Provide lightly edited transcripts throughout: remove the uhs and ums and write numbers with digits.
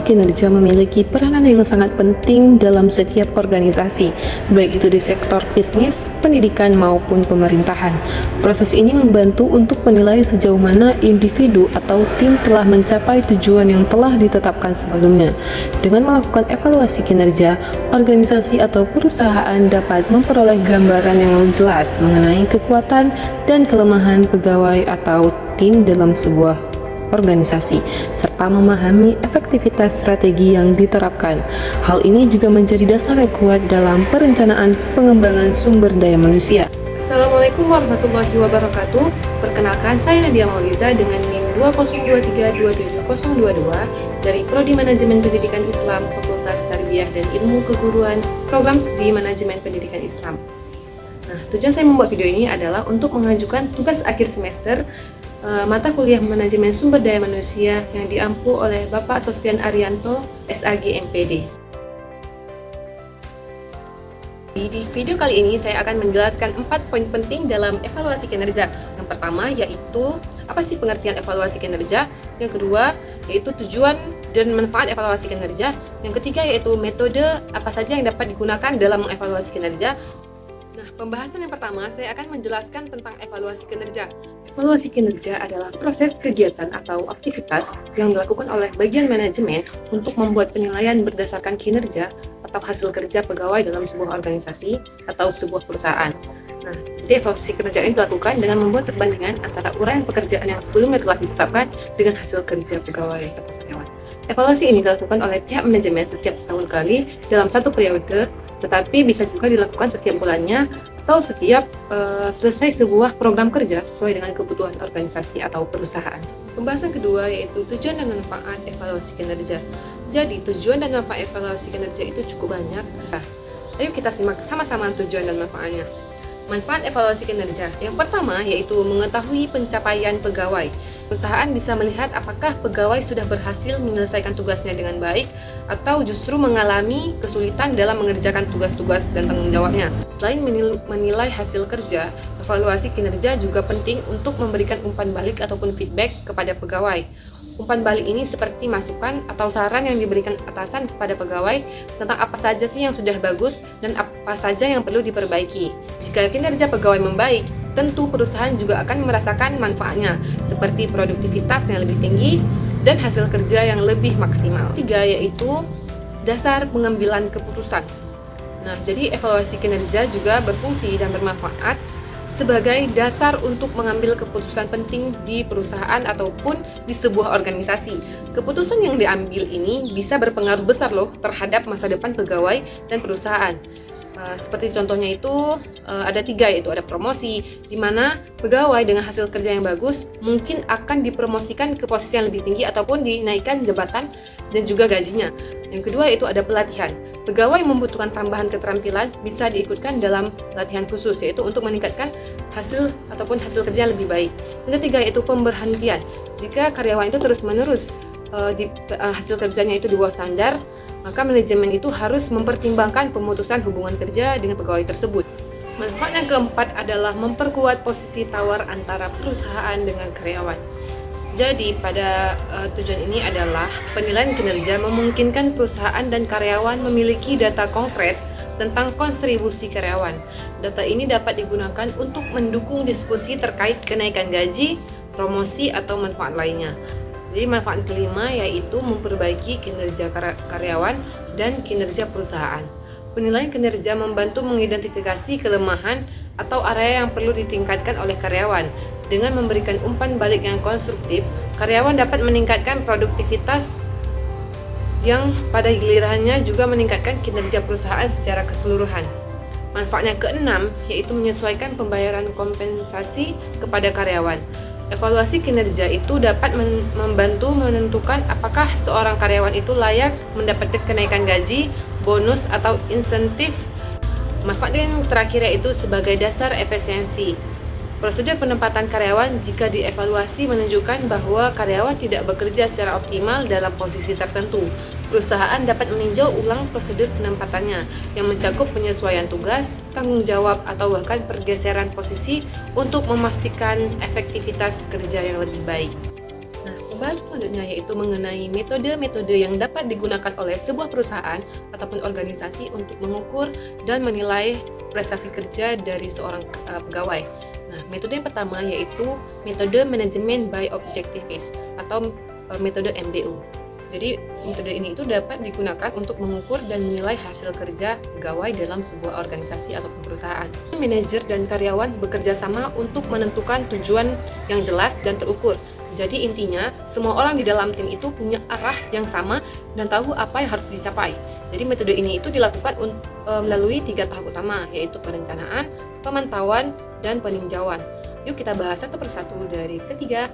kinerja memiliki peranan yang sangat penting dalam setiap organisasi, baik itu di sektor bisnis, pendidikan, maupun pemerintahan. Proses ini membantu untuk menilai sejauh mana individu atau tim telah mencapai tujuan yang telah ditetapkan sebelumnya. Dengan melakukan evaluasi kinerja, organisasi atau perusahaan dapat memperoleh gambaran yang jelas mengenai kekuatan dan kelemahan pegawai atau tim dalam sebuah organisasi, serta memahami efektivitas strategi yang diterapkan. Hal ini juga menjadi dasar yang kuat dalam perencanaan pengembangan sumber daya manusia. Assalamualaikum warahmatullahi wabarakatuh. Perkenalkan, saya Nadia Mauliza dengan NIM 202327022 dari Prodi Manajemen Pendidikan Islam, Fakultas Tarbiyah dan Ilmu Keguruan, Program Studi Manajemen Pendidikan Islam. Nah, tujuan saya membuat video ini adalah untuk mengajukan tugas akhir semester mata kuliah Manajemen Sumber Daya Manusia yang diampu oleh Bapak Sofyan Arianto, SAG MPD. Di video kali ini saya akan menjelaskan 4 poin penting dalam evaluasi kinerja. Yang pertama yaitu apa sih pengertian evaluasi kinerja? Yang kedua yaitu tujuan dan manfaat evaluasi kinerja. Yang ketiga yaitu metode apa saja yang dapat digunakan dalam mengevaluasi kinerja. Nah, pembahasan yang pertama saya akan menjelaskan tentang evaluasi kinerja. Evaluasi kinerja adalah proses kegiatan atau aktivitas yang dilakukan oleh bagian manajemen untuk membuat penilaian berdasarkan kinerja atau hasil kerja pegawai dalam sebuah organisasi atau sebuah perusahaan. Nah, jadi evaluasi kinerja ini dilakukan dengan membuat perbandingan antara uraian pekerjaan yang sebelumnya telah ditetapkan dengan hasil kerja pegawai atau karyawan. Evaluasi ini dilakukan oleh pihak manajemen setiap setahun kali dalam satu periode, tetapi bisa juga dilakukan setiap bulannya atau setiap selesai sebuah program kerja sesuai dengan kebutuhan organisasi atau perusahaan. Pembahasan kedua yaitu tujuan dan manfaat evaluasi kinerja. Jadi tujuan dan manfaat evaluasi kinerja itu cukup banyak. Nah, ayo kita simak sama-sama tujuan dan manfaatnya. Manfaat evaluasi kinerja. Yang pertama yaitu mengetahui pencapaian pegawai. Perusahaan bisa melihat apakah pegawai sudah berhasil menyelesaikan tugasnya dengan baik atau justru mengalami kesulitan dalam mengerjakan tugas-tugas dan tanggung jawabnya. Selain menilai hasil kerja, evaluasi kinerja juga penting untuk memberikan umpan balik ataupun feedback kepada pegawai. Umpan balik ini seperti masukan atau saran yang diberikan atasan kepada pegawai tentang apa saja sih yang sudah bagus dan apa saja yang perlu diperbaiki. Jika kinerja pegawai membaik, tentu perusahaan juga akan merasakan manfaatnya, seperti produktivitas yang lebih tinggi dan hasil kerja yang lebih maksimal. Tiga yaitu dasar pengambilan keputusan. Nah, jadi evaluasi kinerja juga berfungsi dan bermanfaat sebagai dasar untuk mengambil keputusan penting di perusahaan ataupun di sebuah organisasi. Keputusan yang diambil ini bisa berpengaruh besar loh terhadap masa depan pegawai dan perusahaan. Seperti contohnya itu ada 3, yaitu ada promosi, di mana pegawai dengan hasil kerja yang bagus mungkin akan dipromosikan ke posisi yang lebih tinggi ataupun dinaikkan jabatan dan juga gajinya. Yang kedua yaitu ada pelatihan. Pegawai membutuhkan tambahan keterampilan bisa diikutkan dalam latihan khusus, yaitu untuk meningkatkan hasil ataupun hasil kerja yang lebih baik. Yang ketiga yaitu pemberhentian. Jika karyawan itu terus-menerus hasil kerjanya itu di bawah standar, maka manajemen itu harus mempertimbangkan pemutusan hubungan kerja dengan pegawai tersebut. Manfaat yang keempat adalah memperkuat posisi tawar antara perusahaan dengan karyawan. Jadi pada tujuan ini adalah penilaian kinerja memungkinkan perusahaan dan karyawan memiliki data konkret tentang kontribusi karyawan. Data ini dapat digunakan untuk mendukung diskusi terkait kenaikan gaji, promosi, atau manfaat lainnya. Jadi manfaat kelima yaitu memperbaiki kinerja karyawan dan kinerja perusahaan. Penilaian kinerja membantu mengidentifikasi kelemahan atau area yang perlu ditingkatkan oleh karyawan. Dengan memberikan umpan balik yang konstruktif, karyawan dapat meningkatkan produktivitas yang pada gilirannya juga meningkatkan kinerja perusahaan secara keseluruhan. Manfaat yang keenam yaitu menyesuaikan pembayaran kompensasi kepada karyawan. Evaluasi kinerja itu dapat membantu menentukan apakah seorang karyawan itu layak mendapatkan kenaikan gaji, bonus, atau insentif. Manfaat yang terakhir yaitu sebagai dasar efisiensi. Prosedur penempatan karyawan jika dievaluasi menunjukkan bahwa karyawan tidak bekerja secara optimal dalam posisi tertentu. Perusahaan dapat meninjau ulang prosedur penempatannya yang mencakup penyesuaian tugas, tanggung jawab, atau bahkan pergeseran posisi untuk memastikan efektivitas kerja yang lebih baik. Nah, Bahas selanjutnya yaitu mengenai metode-metode yang dapat digunakan oleh sebuah perusahaan ataupun organisasi untuk mengukur dan menilai prestasi kerja dari seorang pegawai. Nah, metode yang pertama yaitu metode manajemen by objectivist atau metode MBO. Jadi metode ini itu dapat digunakan untuk mengukur dan menilai hasil kerja pegawai dalam sebuah organisasi atau perusahaan. Manajer dan karyawan bekerja sama untuk menentukan tujuan yang jelas dan terukur. Jadi intinya semua orang di dalam tim itu punya arah yang sama dan tahu apa yang harus dicapai. Jadi metode ini itu dilakukan melalui 3 tahap utama, yaitu perencanaan, pemantauan, dan peninjauan. Yuk kita bahas satu persatu dari ketiga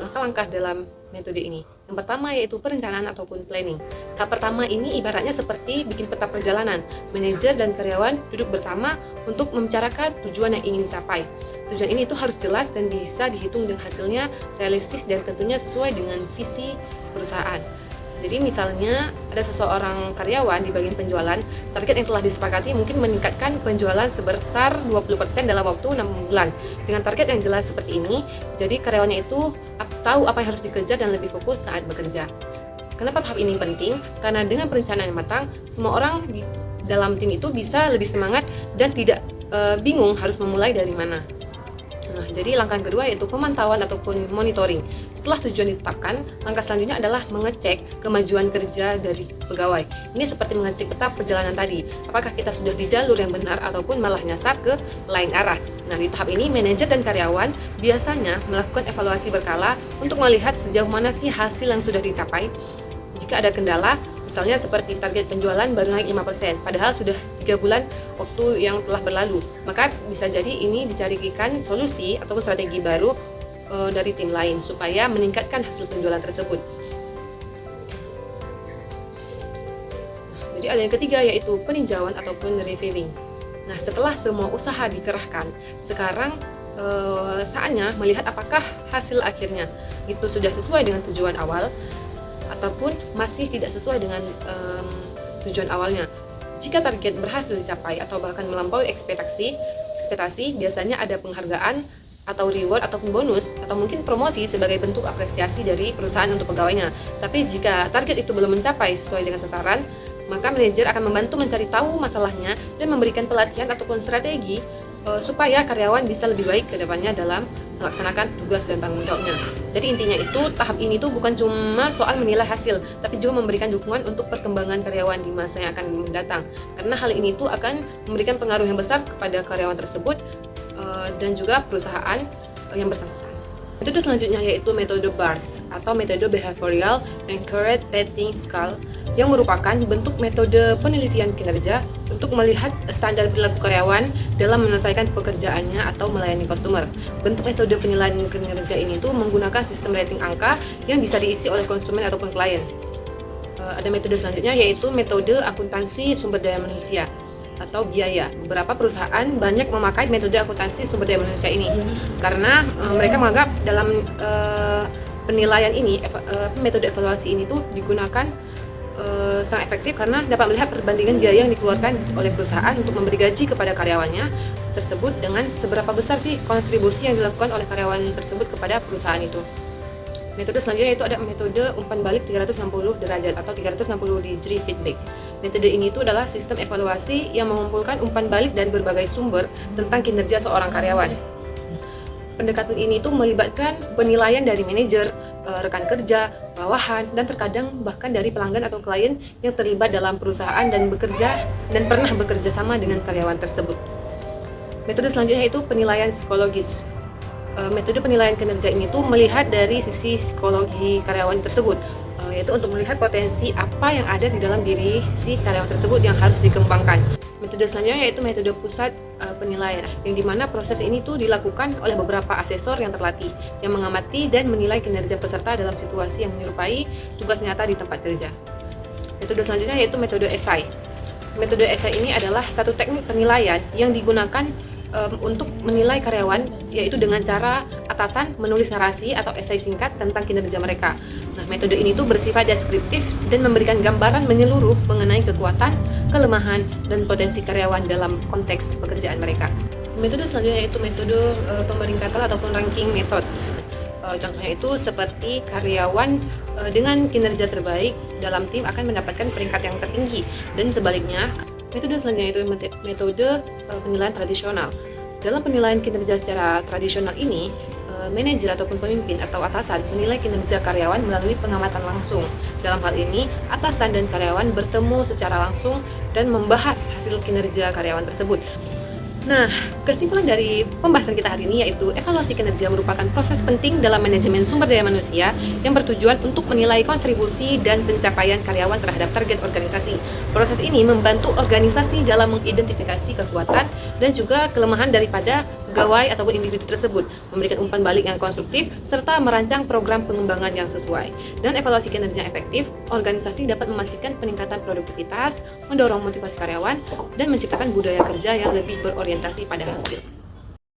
langkah-langkah dalam metode ini. Yang pertama yaitu perencanaan ataupun planning. Tahap pertama ini ibaratnya seperti bikin peta perjalanan. Manajer dan karyawan duduk bersama untuk membicarakan tujuan yang ingin dicapai. Tujuan ini itu harus jelas dan bisa dihitung dengan hasilnya realistis dan tentunya sesuai dengan visi perusahaan. Jadi misalnya ada seseorang karyawan di bagian penjualan, target yang telah disepakati mungkin meningkatkan penjualan sebesar 20% dalam waktu 6 bulan. Dengan target yang jelas seperti ini, jadi karyawannya itu tahu apa yang harus dikejar dan lebih fokus saat bekerja. Kenapa tahap ini penting? Karena dengan perencanaan yang matang, semua orang di dalam tim itu bisa lebih semangat dan tidak bingung harus memulai dari mana. Nah, jadi langkah kedua yaitu pemantauan ataupun monitoring. Setelah tujuan ditetapkan, langkah selanjutnya adalah mengecek kemajuan kerja dari pegawai. Ini seperti mengecek peta perjalanan tadi. Apakah kita sudah di jalur yang benar ataupun malah nyasar ke lain arah. Nah, di tahap ini manajer dan karyawan biasanya melakukan evaluasi berkala untuk melihat sejauh mana sih hasil yang sudah dicapai. Jika ada kendala, misalnya seperti target penjualan baru naik 5%, padahal sudah 3 bulan waktu yang telah berlalu, maka bisa jadi ini dicarikan solusi ataupun strategi baru dari tim lain supaya meningkatkan hasil penjualan tersebut. Jadi ada yang ketiga yaitu peninjauan ataupun reviewing. Nah, setelah semua usaha dikerahkan, sekarang saatnya melihat apakah hasil akhirnya itu sudah sesuai dengan tujuan awal ataupun masih tidak sesuai dengan tujuan awalnya. Jika target berhasil dicapai atau bahkan melampaui ekspektasi, biasanya ada penghargaan atau reward ataupun bonus atau mungkin promosi sebagai bentuk apresiasi dari perusahaan untuk pegawainya. Tapi jika target itu belum mencapai sesuai dengan sasaran, maka manajer akan membantu mencari tahu masalahnya dan memberikan pelatihan ataupun strategi supaya karyawan bisa lebih baik ke depannya dalam melaksanakan tugas dan tanggung jawabnya. Jadi intinya itu tahap ini tuh bukan cuma soal menilai hasil, tapi juga memberikan dukungan untuk perkembangan karyawan di masa yang akan mendatang. Karena hal ini tuh akan memberikan pengaruh yang besar kepada karyawan tersebut dan juga perusahaan yang bersangkutan. Metode selanjutnya yaitu metode BARS atau metode Behavioral Anchored Rating Scale yang merupakan bentuk metode penelitian kinerja untuk melihat standar perilaku karyawan dalam menyelesaikan pekerjaannya atau melayani customer. Bentuk metode penilaian kinerja ini tuh menggunakan sistem rating angka yang bisa diisi oleh konsumen ataupun klien. Ada metode selanjutnya yaitu metode akuntansi sumber daya manusia atau biaya. Beberapa perusahaan banyak memakai metode akuntansi sumber daya manusia ini karena mereka menganggap dalam penilaian ini metode evaluasi ini tuh digunakan sangat efektif karena dapat melihat perbandingan biaya yang dikeluarkan oleh perusahaan untuk memberi gaji kepada karyawannya tersebut dengan seberapa besar sih kontribusi yang dilakukan oleh karyawan tersebut kepada perusahaan itu. Metode selanjutnya itu ada metode umpan balik 360 derajat atau 360 degree feedback. Metode ini itu adalah sistem evaluasi yang mengumpulkan umpan balik dari berbagai sumber tentang kinerja seorang karyawan. Pendekatan ini itu melibatkan penilaian dari manajer, rekan kerja, bawahan, dan terkadang bahkan dari pelanggan atau klien yang terlibat dalam perusahaan dan pernah bekerja sama dengan karyawan tersebut. Metode selanjutnya itu penilaian psikologis. Metode penilaian kinerja ini tuh melihat dari sisi psikologi karyawan tersebut, yaitu untuk melihat potensi apa yang ada di dalam diri si karyawan tersebut yang harus dikembangkan. Metode selanjutnya yaitu metode pusat penilaian, yang dimana proses ini tuh dilakukan oleh beberapa asesor yang terlatih, yang mengamati dan menilai kinerja peserta dalam situasi yang menyerupai tugas nyata di tempat kerja. Metode selanjutnya yaitu metode esai. Metode esai ini adalah satu teknik penilaian yang digunakan untuk menilai karyawan, yaitu dengan cara atasan menulis narasi atau esai singkat tentang kinerja mereka. Nah, metode ini tuh bersifat deskriptif dan memberikan gambaran menyeluruh mengenai kekuatan, kelemahan, dan potensi karyawan dalam konteks pekerjaan mereka. Metode selanjutnya yaitu metode pemeringkatan ataupun ranking method. Contohnya itu seperti karyawan dengan kinerja terbaik dalam tim akan mendapatkan peringkat yang tertinggi, dan sebaliknya. Metode selanjutnya itu metode penilaian tradisional. Dalam penilaian kinerja secara tradisional ini, manajer ataupun pemimpin atau atasan menilai kinerja karyawan melalui pengamatan langsung. Dalam hal ini, atasan dan karyawan bertemu secara langsung dan membahas hasil kinerja karyawan tersebut. Nah, kesimpulan dari pembahasan kita hari ini yaitu evaluasi kinerja merupakan proses penting dalam manajemen sumber daya manusia yang bertujuan untuk menilai kontribusi dan pencapaian karyawan terhadap target organisasi. Proses ini membantu organisasi dalam mengidentifikasi kekuatan dan juga kelemahan daripada pegawai ataupun individu tersebut, memberikan umpan balik yang konstruktif, serta merancang program pengembangan yang sesuai. Dan evaluasi kinerja efektif, organisasi dapat memastikan peningkatan produktivitas, mendorong motivasi karyawan, dan menciptakan budaya kerja yang lebih berorientasi pada hasil.